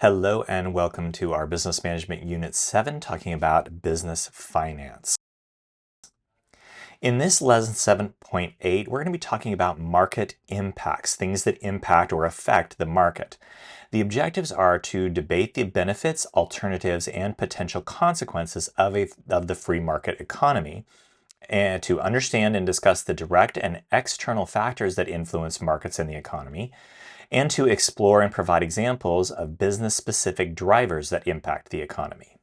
Hello and welcome to our Business Management Unit 7 talking about business finance. In this lesson 7.8, we're going to be talking about market impacts, things that impact or affect the market. The objectives are to debate the benefits, alternatives, and potential consequences of the free market economy, and to understand and discuss the direct and external factors that influence markets in the economy, and to explore and provide examples of business-specific drivers that impact the economy.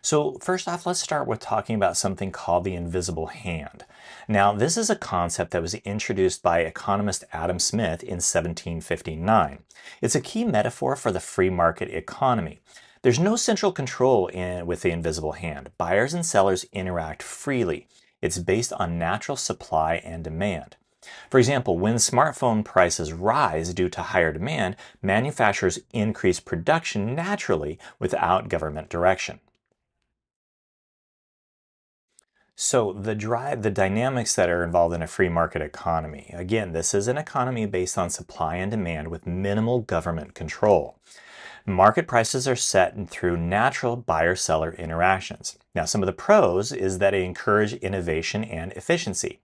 So first off, let's start with talking about something called the invisible hand. Now, this is a concept that was introduced by economist Adam Smith in 1759. It's a key metaphor for the free market economy. There's no central control with the invisible hand. Buyers and sellers interact freely. It's based on natural supply and demand. For example, when smartphone prices rise due to higher demand, manufacturers increase production naturally without government direction. So the dynamics that are involved in a free market economy. Again, this is an economy based on supply and demand with minimal government control. Market prices are set through natural buyer-seller interactions. Now, some of the pros is that they encourage innovation and efficiency.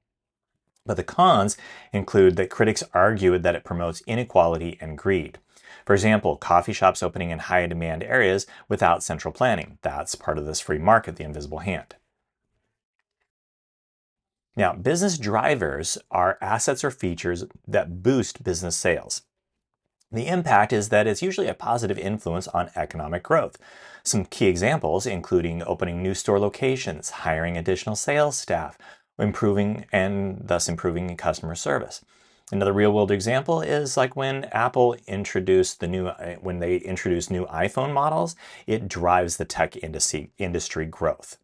But the cons include that critics argue that it promotes inequality and greed. For example, coffee shops opening in high demand areas without central planning. That's part of this free market, the invisible hand. Now, business drivers are assets or features that boost business sales. The impact is that it's usually a positive influence on economic growth. Some key examples including opening new store locations, hiring additional sales staff, improving customer service. Another real-world example is like when Apple introduced new iPhone models, it drives the tech industry growth.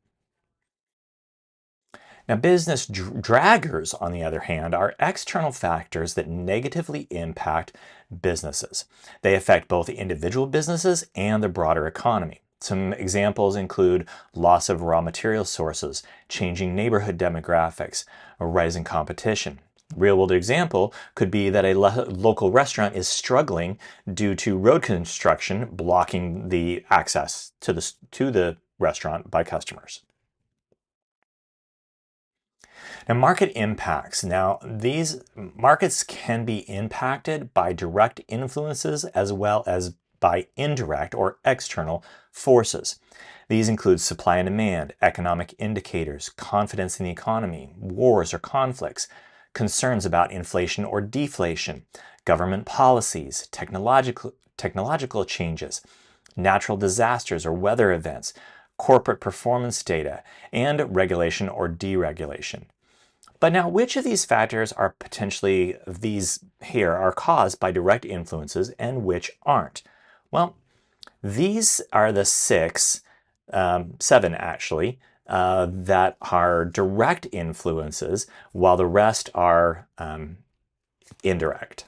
Now, business draggers, on the other hand, are external factors that negatively impact businesses. They affect both individual businesses and the broader economy. Some examples include loss of raw material sources, changing neighborhood demographics, or rising competition. A real-world example could be that a local restaurant is struggling due to road construction blocking the access to the restaurant by customers. Now, market impacts. Now, these markets can be impacted by direct influences as well as by indirect or external forces. These include supply and demand, economic indicators, confidence in the economy, wars or conflicts, concerns about inflation or deflation, government policies, technological changes, natural disasters or weather events, corporate performance data, and regulation or deregulation. But now, which of these factors are caused by direct influences and which aren't? Well, these are the seven actually, that are direct influences, while the rest are indirect.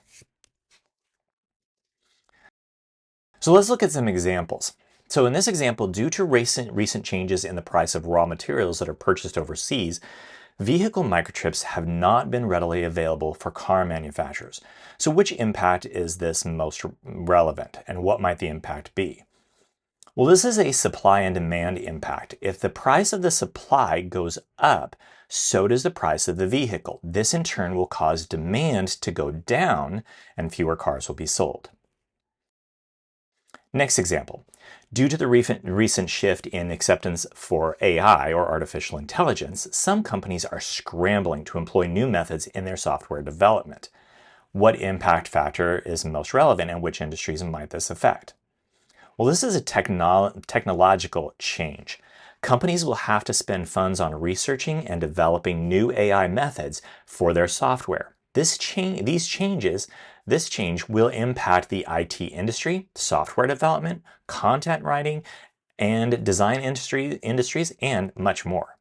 So let's look at some examples. So in this example, due to recent changes in the price of raw materials that are purchased overseas, vehicle microchips have not been readily available for car manufacturers. So which impact is this most relevant, and what might the impact be? Well, this is a supply and demand impact. If the price of the supply goes up, so does the price of the vehicle. This in turn will cause demand to go down and fewer cars will be sold. Next example. Due to the recent shift in acceptance for AI, or artificial intelligence, some companies are scrambling to employ new methods in their software development. What impact factor is most relevant, and which industries might this affect? Well, this is a technological change. Companies will have to spend funds on researching and developing new AI methods for their software. This change will impact the IT industry, software development, content writing, and design industries, and much more.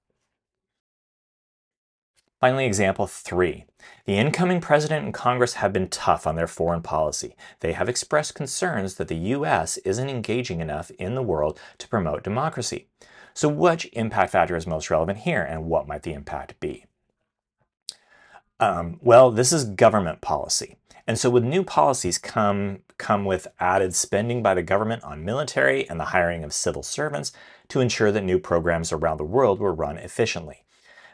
Finally, example 3. The incoming president and Congress have been tough on their foreign policy. They have expressed concerns that the U.S. isn't engaging enough in the world to promote democracy. So which impact factor is most relevant here, and what might the impact be? Well, this is government policy. And so with new policies come with added spending by the government on military and the hiring of civil servants to ensure that new programs around the world will run efficiently.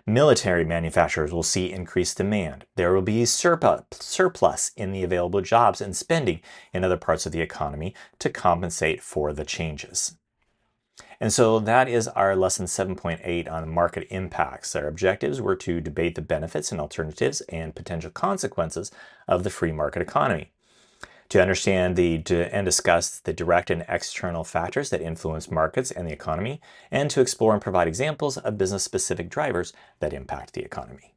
Military manufacturers will see increased demand. There will be surplus in the available jobs and spending in other parts of the economy to compensate for the changes. And so that is our lesson 7.8 on market impacts. Our objectives were to debate the benefits and alternatives and potential consequences of the free market economy, to understand and discuss the direct and external factors that influence markets and the economy, and to explore and provide examples of business-specific drivers that impact the economy.